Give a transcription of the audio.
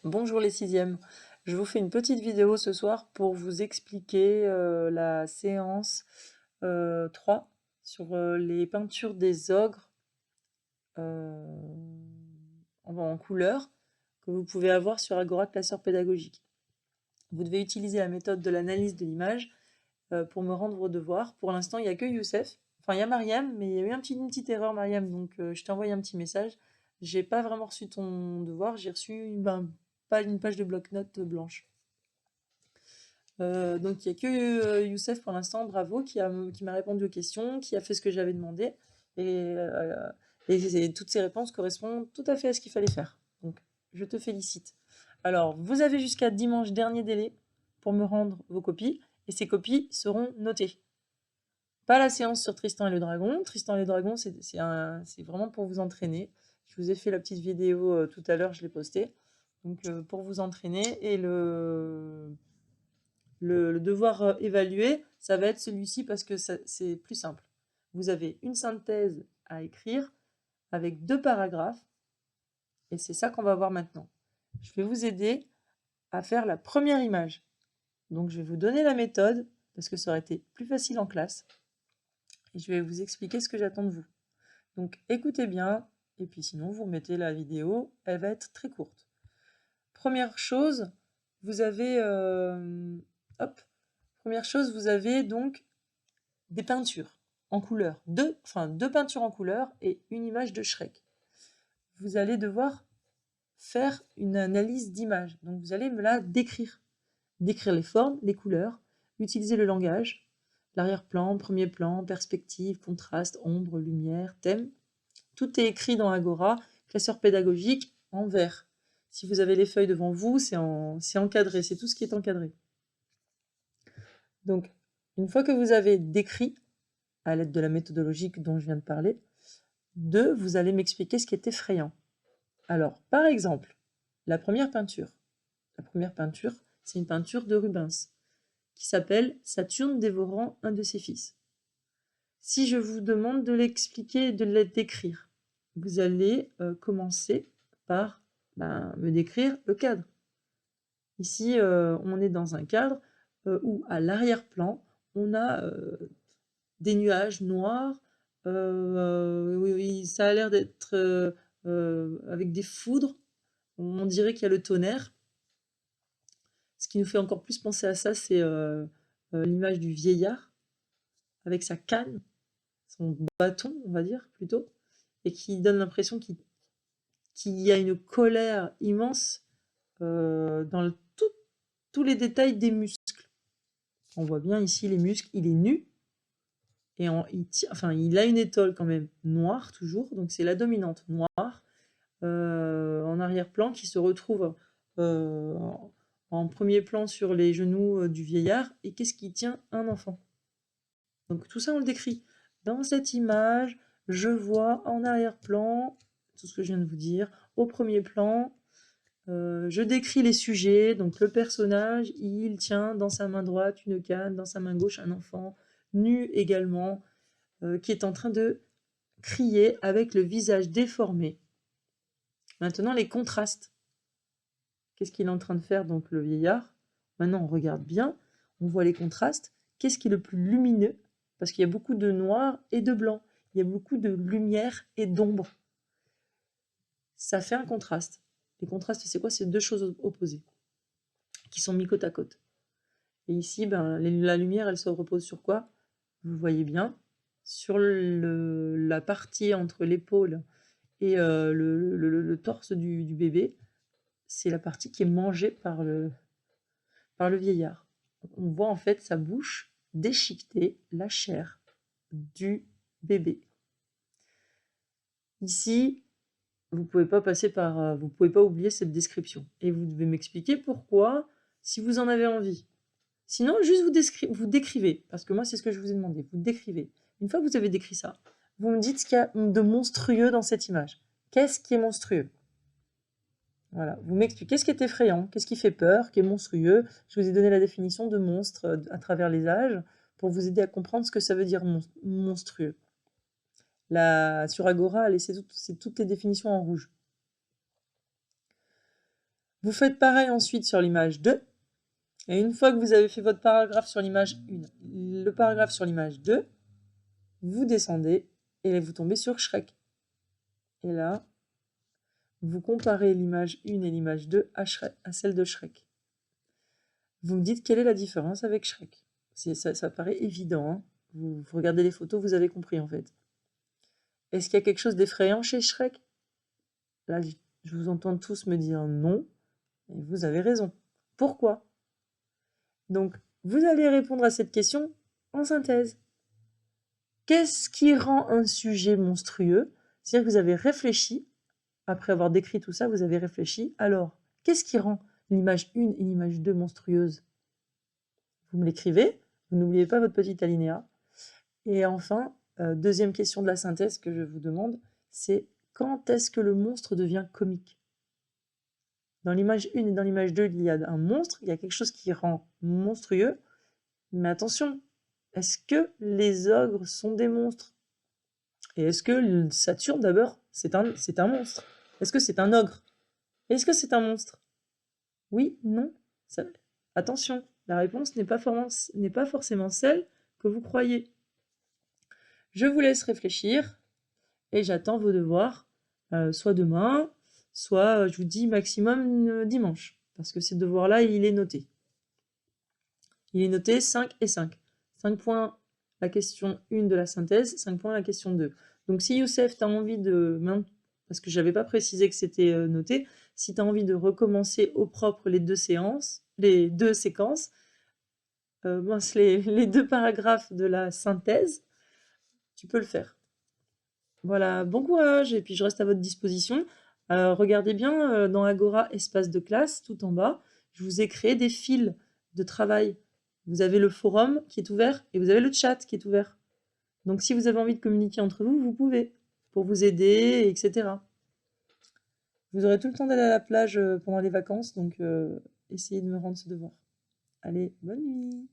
Bonjour les sixièmes, je vous fais une petite vidéo ce soir pour vous expliquer la séance 3 sur les peintures des ogres euh, en couleur que vous pouvez avoir sur Agora Classeur Pédagogique. Vous devez utiliser la méthode de l'analyse de l'image pour me rendre vos devoirs. Pour l'instant, il n'y a que Youssef, enfin il y a Mariam, mais il y a eu une petite erreur Mariam, donc je t'ai envoyé un petit message. J'ai pas vraiment reçu ton devoir, j'ai reçu pas une page de bloc-notes blanche. Donc il n'y a que Youssef pour l'instant, bravo, qui m'a répondu aux questions, qui a fait ce que j'avais demandé. Et, euh, et toutes ces réponses correspondent tout à fait à ce qu'il fallait faire. Donc je te félicite. Alors, vous avez jusqu'à dimanche dernier délai pour me rendre vos copies, et ces copies seront notées. Pas la séance sur Tristan et le Dragon. Tristan et le Dragon, c'est vraiment pour vous entraîner. Je vous ai fait la petite vidéo tout à l'heure, je l'ai postée. Donc pour vous entraîner, et le devoir évalué, ça va être celui-ci parce que c'est plus simple. Vous avez une synthèse à écrire avec 2 paragraphes et c'est ça qu'on va voir maintenant. Je vais vous aider à faire la première image. Donc je vais vous donner la méthode parce que ça aurait été plus facile en classe et je vais vous expliquer ce que j'attends de vous. Donc écoutez bien et puis sinon vous remettez la vidéo, elle va être très courte. Première chose, vous avez hop, première chose, vous avez donc des peintures en couleur, deux peintures en couleur et une image de Shrek. Vous allez devoir faire une analyse d'image. Donc vous allez me la décrire. Décrire les formes, les couleurs, utiliser le langage, l'arrière-plan, premier plan, perspective, contraste, ombre, lumière, thème. Tout est écrit dans Agora, classeur pédagogique, en vert. Si vous avez les feuilles devant vous, c'est encadré, c'est tout ce qui est encadré. Donc, une fois que vous avez décrit, à l'aide de la méthodologie dont je viens de parler, 2, vous allez m'expliquer ce qui est effrayant. Alors, par exemple, la première peinture. La première peinture, c'est une peinture de Rubens qui s'appelle Saturne dévorant un de ses fils. Si je vous demande de l'expliquer et de la décrire, vous allez commencer par me décrire le cadre. Ici, on est dans un cadre où, à l'arrière-plan, on a des nuages noirs. Oui, oui, ça a l'air d'être avec des foudres. On dirait qu'il y a le tonnerre. Ce qui nous fait encore plus penser à ça, c'est l'image du vieillard avec sa canne, son bâton, on va dire plutôt, et qui donne l'impression qu'il y a une colère immense dans tous les détails des muscles. On voit bien ici les muscles, il est nu, et il a une étole quand même noire toujours, donc c'est la dominante noire en arrière-plan qui se retrouve euh, en premier plan sur les genoux du vieillard. Et qu'est-ce qui tient un enfant? Donc tout ça on le décrit. Dans cette image, je vois en arrière-plan tout ce que je viens de vous dire. Au premier plan, je décris les sujets. Donc le personnage, il tient dans sa main droite une canne, dans sa main gauche un enfant, nu également, qui est en train de crier avec le visage déformé. Maintenant, les contrastes. Qu'est-ce qu'il est en train de faire, donc, le vieillard? Maintenant, on regarde bien, on voit les contrastes. Qu'est-ce qui est le plus lumineux? Parce qu'il y a beaucoup de noir et de blanc. Il y a beaucoup de lumière et d'ombre. Ça fait un contraste. Les contrastes, c'est quoi? C'est deux choses opposées qui sont mis côte à côte. Et ici, la lumière, elle se repose sur quoi? Vous voyez bien, sur la partie entre l'épaule et le torse du bébé, c'est la partie qui est mangée par le vieillard. On voit en fait sa bouche déchiqueter la chair du bébé. Ici, vous pouvez pas oublier cette description. Et vous devez m'expliquer pourquoi, si vous en avez envie. Sinon, juste vous décrivez, parce que moi, c'est ce que je vous ai demandé. Vous décrivez. Une fois que vous avez décrit ça, vous me dites ce qu'il y a de monstrueux dans cette image. Qu'est-ce qui est monstrueux? Voilà, vous m'expliquez ce qui est effrayant, qu'est-ce qui fait peur, qui est monstrueux. Je vous ai donné la définition de monstre à travers les âges pour vous aider à comprendre ce que ça veut dire monstrueux. Sur Agora, c'est toutes les définitions en rouge. Vous faites pareil ensuite sur l'image 2. Et une fois que vous avez fait votre paragraphe sur l'image 1, le paragraphe sur l'image 2, vous descendez et vous tombez sur Shrek. Et là, vous comparez l'image 1 et l'image 2 à celle de Shrek. Vous me dites quelle est la différence avec Shrek. Ça paraît évident, hein. Vous regardez les photos, vous avez compris en fait. Est-ce qu'il y a quelque chose d'effrayant chez Shrek? Là, je vous entends tous me dire non, et vous avez raison. Pourquoi? Donc, vous allez répondre à cette question en synthèse. Qu'est-ce qui rend un sujet monstrueux? C'est-à-dire que vous avez réfléchi, après avoir décrit tout ça, vous avez réfléchi. Alors, qu'est-ce qui rend l'image 1 et l'image 2 monstrueuses? Vous me l'écrivez, vous n'oubliez pas votre petit alinéa. Et enfin, deuxième question de la synthèse que je vous demande, c'est quand est-ce que le monstre devient comique? Dans l'image 1 et dans l'image 2, il y a un monstre, il y a quelque chose qui rend monstrueux. Mais attention, est-ce que les ogres sont des monstres? Et est-ce que Saturne, d'abord, c'est un monstre? Est-ce que c'est un ogre? Est-ce que c'est un monstre? Oui, non. Attention, la réponse n'est pas forcément celle que vous croyez. Je vous laisse réfléchir et j'attends vos devoirs, soit demain, soit je vous dis maximum dimanche, parce que ce devoir-là, il est noté. Il est noté 5 et 5. 5 points la question 1 de la synthèse, 5 points la question 2. Donc si Youssef, tu as envie de... Parce que je n'avais pas précisé que c'était noté, si tu as envie de recommencer au propre les deux séquences, les deux paragraphes de la synthèse, tu peux le faire. Voilà, bon courage, et puis je reste à votre disposition. Regardez bien dans Agora, espace de classe, tout en bas, je vous ai créé des fils de travail. Vous avez le forum qui est ouvert et vous avez le chat qui est ouvert. Donc si vous avez envie de communiquer entre vous, vous pouvez, pour vous aider, etc. Vous aurez tout le temps d'aller à la plage pendant les vacances, donc essayez de me rendre ce devoir. Allez, bonne nuit!